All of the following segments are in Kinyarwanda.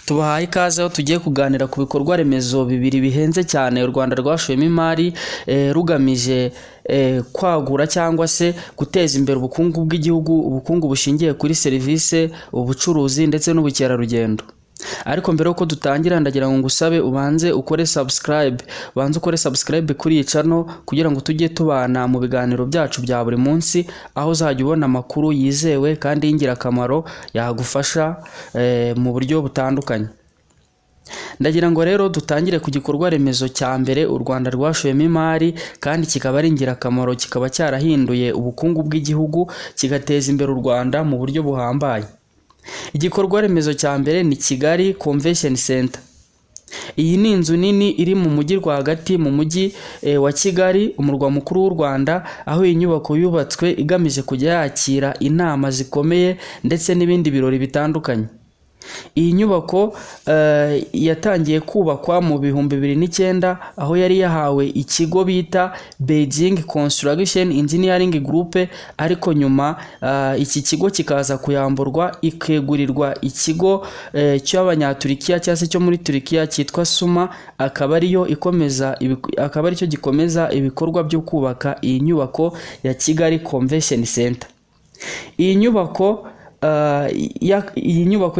Tubahaye ikaze aho tugiye kuganira ku bikorwa remezo bibiri bihenze cyane u Rwanda rwashoyemo imari rugamije kwagura cyangwa se guteza imbere ubukungu bw'igihugu, ubukungu bushingiye kuri serivisi, ubucuruzi ndetse n'ubukerarugendo. Ariko mbere yuko dutangira ndagira ngo ngusabe ubanze ukore subscribe kuri iyi channel kugira ngo tujye tubana mu biganiro byacu bya buri munsi, aho uzajya ubona amakuru yizewe kandi y'ingirakamaro yagufasha mu buryo butandukanye. Ndagira ngo rero dutangire ku gikorwa remezo cya mbere u Rwanda rwashoyemo imari kandi kikaba ari ingirakamaro, kikaba cyarahinduye ubukungu bw'igihugu, kigateza imbere u Rwanda mu buryo buhambaye. Igikorwa remezo cya mbere ni Kigali Convention Center. Iyi ni inzu nini iri mu mujyi rwagati, mu mujyi wa Kigali, umurwa mukuru w'u Rwanda, aho iyi nyubako yubatswe igamije kujya yakira inama zikomeye ndetse n'ibindi birori bitandukanye. Iyi nyubako yatangiye kubakwa mu 2009 aho yari yahawe ikigo bita Beijing Construction Engineering Group, ariko nyuma iki kigo kikaza kuyamburwa ikegurirwa ikigo cy'abanyaturikiya cyangwa se cyo muri Turikiya cyitwa Suma, akaba aricyo gikomeza ibikorwa byo kubaka iyi nyubako ya Kigali Convention Center. Iyi nyubako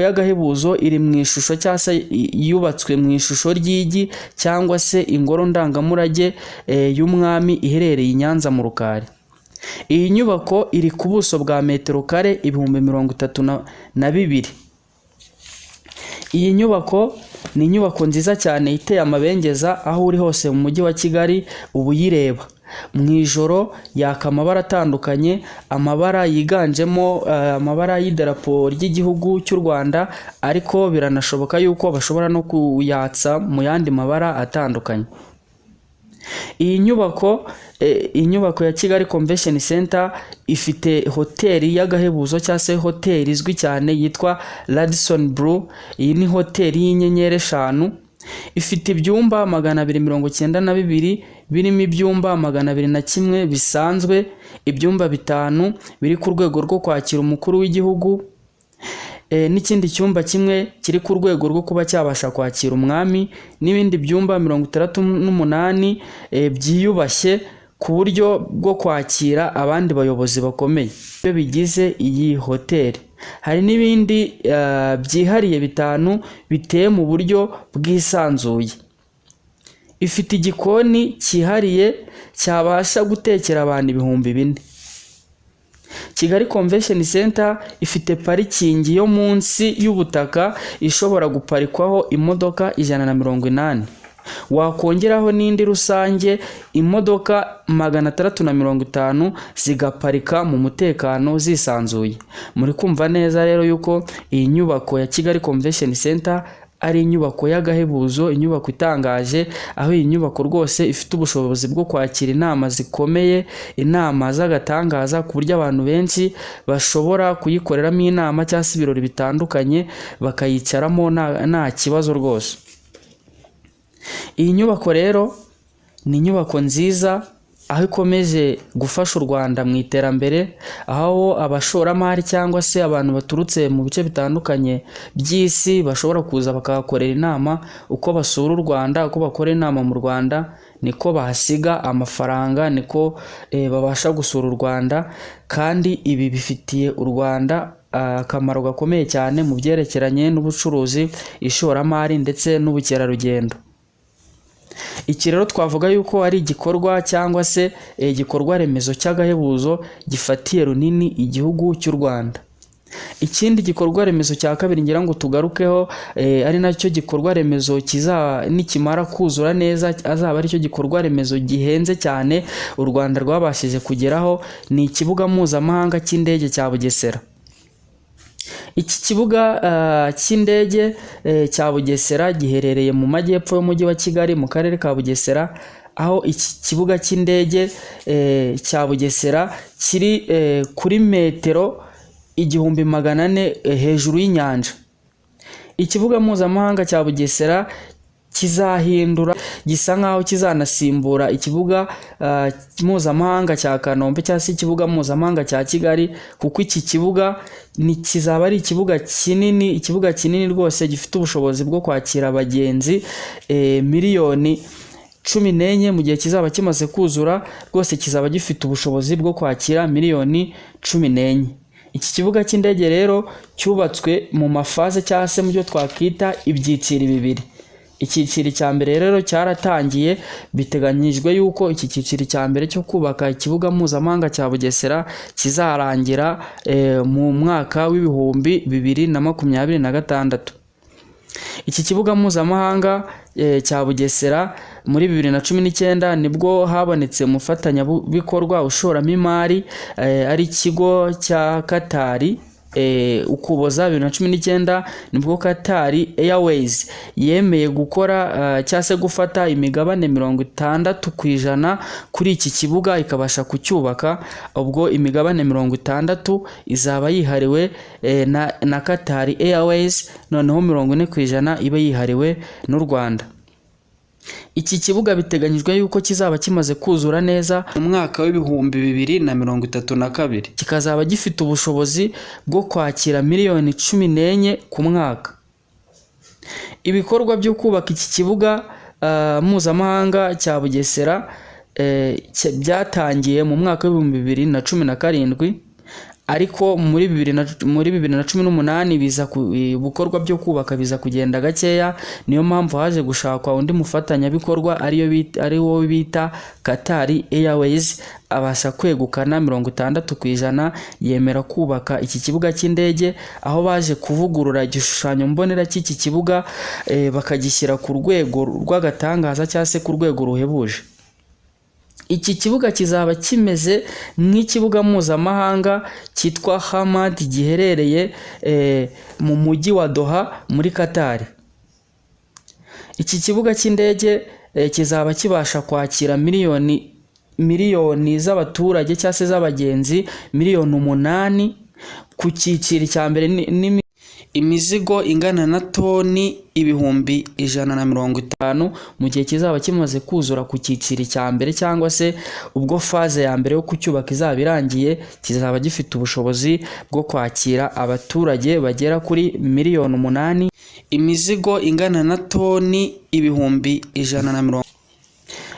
y'agahebuzo iri mu ishusho cyangwa se yubatswe mu ishusho ry'igi cyangwa se ingoro ndangamurage y'umwami iherereye i Nyanza mu Rukari. Iyi nyubako iri ku buso bwa metero kare 32,000. Iyi nyubako ni inyubako nziza cyane iteye amabengeza, aho uri hose mu mujyi wa Kigali ubu yireba. Mu ijoro yaka amabara atandukanye, amabara yiganjemo amabara y'idarapo ry'igihugu cy'u Rwanda, ariko biranashoboka yuko bashobora no kuyatsa mu yandi mabara atandukanye. Iyi nyubako ya Kigali Convention Center ifite hoteli y'agahebuzo cyangwa se hoteli izwi cyane yitwa Radisson Blu. Iyi ni hoteli y'inyenyeri 5. Ifite ibyumba 292 birimo ibyumba 201 bisanzwe, ibyumba 5 biri ku rwego rwo kwakira umukuru w'igihugu, n'ikindi cyumba kimwe kiri ku rwego rwo kuba cyabasha kwakira umwami, n'ibindi byumba 68 byiyubashye ku buryo bwo kwakira abandi bayobozi bakomeye byo bigize iyi hoteli. Hari n'ibindi byihariye 5 biteye mu buryo bwisanzuye. Ifite igikoni cyihariye cyabasha gutekera abantu 4,000. Kigali Convention Center ifite parikingi yo munsi y'ubutaka ishobora guparikwaho imodoka 180. Wakongeraho n'indi rusange imodoka 650 zigaparika mu mutekano zisanzuye. Muri kumva neza rero yuko iyi nyubako ya Kigali Convention Center ari inyubako y'agahebuzo, inyubako itangaje, aho iyi nyubako rwose ifite ubushobozi bwo kwakira inama zikomeye, inama z'agatangaza, ku buryo abantu benshi bashobora kuyikoreramo inama cyangwa se ibirori bitandukanye bakayicaramo nta kibazo rwose. Iyi nyubako rero ni inyubako nziza, aho ikomeje gufasha u Rwanda mu iterambere, aho abashoramari cyangwa se abantu baturutse mu bice bitandukanye by'isi bashobora kuza bakahakorera inama. Uko basura u Rwanda, uko bakora inama mu Rwanda, niko bahasiga amafaranga, niko babasha gusura u Rwanda, kandi ibi bifitiye u Rwanda akamaro gakomeye cyane mu byerekeranye n'ubucuruzi, ishoramari ndetse n'ubukerarugendo. Iki rero twavuga yuko ari igikorwa cyangwa se igikorwa remezo cy'agahebuzo gifatiye runini igihugu cy'u Rwanda. Ikindi gikorwa remezo cya kabiri ngira ngo tugarukeho, ari nacyo gikorwa remezo nikimara kuzura neza azaba ari cyo gikorwa remezo gihenze cyane u Rwanda rwabashije kugeraho, ni ikibuga mpuzamahanga cy'indege cya Bugesera. Iki kibuga cy'indege cya Bugesera giherereye mu majyepfo y'umujyi wa Kigali mu karere ka Bugesera, aho iki kibuga cy'indege cya Bugesera kiri kuri metero 1,400 hejuru y'inyanja. Ikibuga mpuzamahanga cya Bugesera gisa nkaho kizanasimbura ikibuga mpuzamahanga cya Kanombe cyangwa se ikibuga mpuzamahanga cya Kigali, kuko iki kibuga kizaba ari ikibuga kinini rwose gifite ubushobozi bwo kwakira abagenzi miliyoni 14 mu gihe kizaba kimaze kuzura rwose kizaba gifite ubushobozi bwo kwakira miliyoni 14. Iki kibuga cy'indege rero cyubatswe mu mafaze cyangwa se mu byo twakwita ibyiciro bibiri. Icyiciro cya mbere rero cyaratangiye, biteganyijwe yuko iki cyiciro cya mbere cyo kubaka ikibuga mpuzamahanga cya Bugesera kizarangira mu mwaka w'ibihumbi 2026. Iki kibuga mpuzamahanga cya Bugesera muri 2019 nibwo habonetse umufatanyabikorwa ushoramo imari ari ikigo cya Qatar. Ukuboza 2019 nibwo Qatar Airways yemeye gukora cyangwa se gufata imigabane 60% kuri iki kibuga ikabasha kucyubaka. Ubwo imigabane 60 izaba yihariwe na Qatar Airways, noneho 40% iba yihariwe n'u Rwanda. Iki kibuga biteganyijwe yuko kizaba kimaze kuzura neza mu mwaka w'ibihumbi 2032, kikazaba gifite ubushobozi bwo kwakira miliyoni 14 ku mwaka. Ibikorwa byo kubaka iki kibuga mpuzamahanga cya Bugesera byatangiye mu mwaka w'ibihumbi 2017, ariko muri 2018 biza ibikorwa byo kubaka biza kugenda gakeya. Niyo mpamvu haje gushakwa undi mufatanyabikorwa ariwo bita Qatar Airways, abasha kwegukana 60% yemera kubaka iki kibuga cy'indege, aho baje kuvugurura igishushanyo mbonera cy'iki kibuga bakagishyira ku rwego rw'agatangaza cyangwa se ku rwego ruhebuje. Iki kibuga kizaba kimeze nk'ikibuga mpuzamahanga cyitwa Hamad giherereye mu mujyi wa Doha muri Qatar. Iki kibuga cy'indege kizaba kibasha kwakira miliyoni z'abaturage cyangwa se z'abagenzi miliyoni 8 ku cyiciro cya mbere, imizigo ingana na toni 150 mu gihe kizaba kimaze kuzura ku cyiciro cya mbere, cyangwa se ubwo faze ya mbere yo kucyubaka izaba irangiye, kizaba gifite ubushobozi bwo kwakira abaturage bagera kuri miliyoni 8, imizigo ingana na toni 150.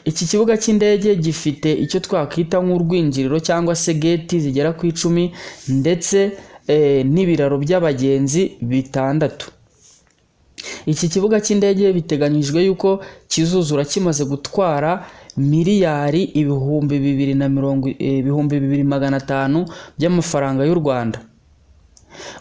Iki kibuga cy'indege gifite icyo twakwita nk'urwinjiriro cyangwa se gate zigera ku 10 ndetse n'ibiraro by'abagenzi 6. Iki kibuga cy'indege biteganyijwe yuko kizuzura kimaze gutwara miliyari 2,500 by'amafaranga y'u Rwanda.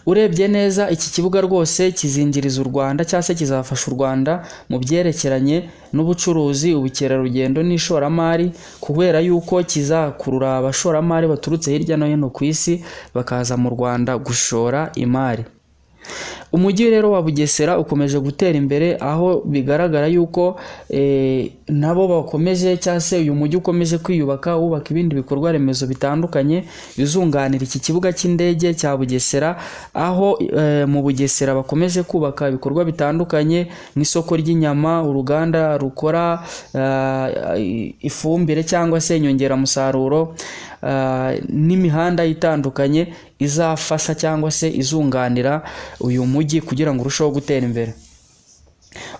Urebye neza iki kibuga rwose kizinjiriza u Rwanda cyangwa se kizafasha u Rwanda mu byerekeranye n'ubucuruzi, ubukerarugendo n'ishoramari, kubera yuko kizakurura abashoramari baturutse hirya no hino ku isi bakaza mu Rwanda gushora imari. Umujyi rero wa Bugesera ukomeje gutera imbere, aho bigaragara yuko nabo bakomeje cyangwa se uyu mujyi ukomeje kwiyubaka, wubaka ibindi bikorwa remezo bitandukanye bizunganira iki kibuga cy'indege cya Bugesera, aho mu Bugesera bakomeje kubaka ibikorwa bitandukanye nk'isoko ry'inyama, uruganda rukora ifumbire cyangwa se inyongeramusaruro, n'imihanda itandukanye izafasha cyangwa se izunganira uyu mujyi kugira ngo urusheho gutera imbere.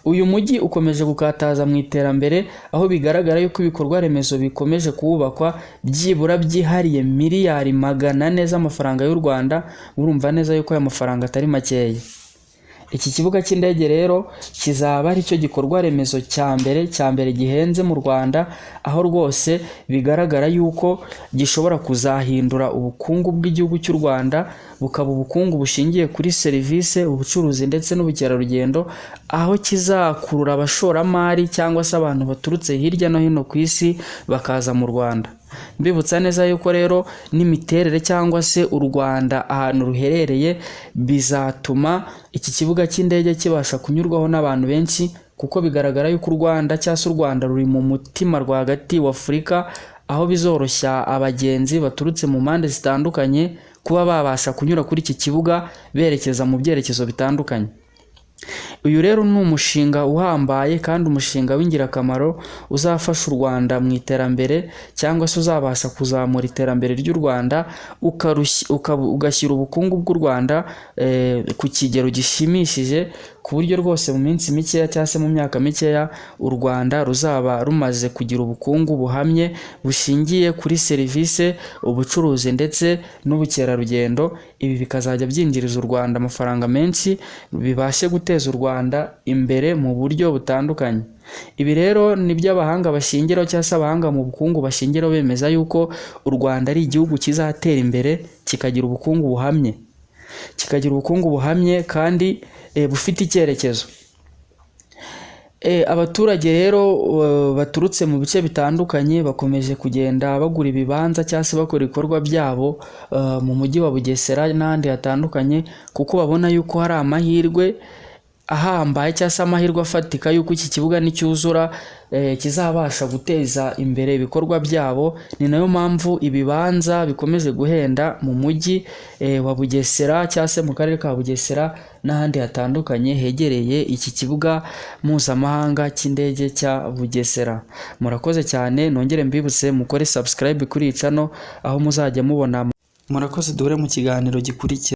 Uyu mujyi ukomeje gukataza mu iterambere, aho bigaragara yuko ibikorwa remezo bikomeje kubakwa byibura byihariye miliyari 400 z'amafaranga y'u Rwanda. Urumva neza yuko aya mafaranga atari makeya. Iki kibuga cy'indege rero kizaba ari cyo gikorwa remezo cya mbere gihenze mu Rwanda, aho rwose bigaragara yuko gishobora kuzahindura ubukungu bw'igihugu cy'u Rwanda bukaba ubukungu bushingiye kuri serivisi, ubucuruzi ndetse n'ubukerarugendo, aho kizakurura abashoramari cyangwa se abantu baturutse hirya no hino ku isi bakaza mu Rwanda. Mbibutsa neza yuko rero n'imiterere cyangwa se u Rwanda ahantu ruherereye bizatuma iki kibuga cy'indege kibasha kunyurwaho n'abantu benshi, kuko bigaragara yuko u Rwanda cyangwa se u Rwanda ruri mu mutima rwagati wa Afurika, aho bizoroshya abagenzi baturutse mu mpande zitandukanye kuba babasha kunyura kuri iki kibuga berekeza mu byerekezo bitandukanye. Uyu rero ni umushinga uhambaye kandi umushinga w'ingirakamaro uzafasha u Rwanda mu iterambere cyangwa se uzabasha kuzamura iterambere ry'u Rwanda ugashyira ubukungu bw'u Rwanda ku kigero gishimishije, ku buryo rwose mu minsi mikeya cyangwa se mu myaka mikeya u Rwanda ruzaba rumaze kugira ubukungu buhamye bushingiye kuri serivisi, ubucuruzi ndetse n'ubukerarugendo. Ibi bikazajya byinjiriza u Rwanda amafaranga menshi, bibashe guteza u Rwanda imbere mu buryo butandukanye. Ibi rero nibyo abahanga bashingiraho cyangwa se abahanga mu bukungu bashingiraho bemeza yuko u Rwanda ari igihugu kizatera imbere kikagira ubukungu buhamye kandi bufite icyerekezo. Abaturage rero baturutse mu bice bitandukanye bakomeje kugenda bagura ibibanza cyangwa se bakora ibikorwa byabo mu mujyi wa Bugesera n'ahandi hatandukanye, kuko babona yuko hari amahirwe ahambaye cyangwa se amahirwe afatika yuko iki kibuga nicyuzura kizabasha guteza imbere ibikorwa byabo. Ni nayo mpamvu ibibanza bikomeje guhenda mu mujyi wa Bugesera cyangwa se mu karere ka Bugesera n'ahandi hatandukanye hegereye iki kibuga mpuzamahanga cy'indege cya Bugesera. Murakoze cyane, nongere mbibutse mukore subscribe kuri iyi channel aho muzajya mubona. Murakoze, duhure mu kiganiro gikurikira.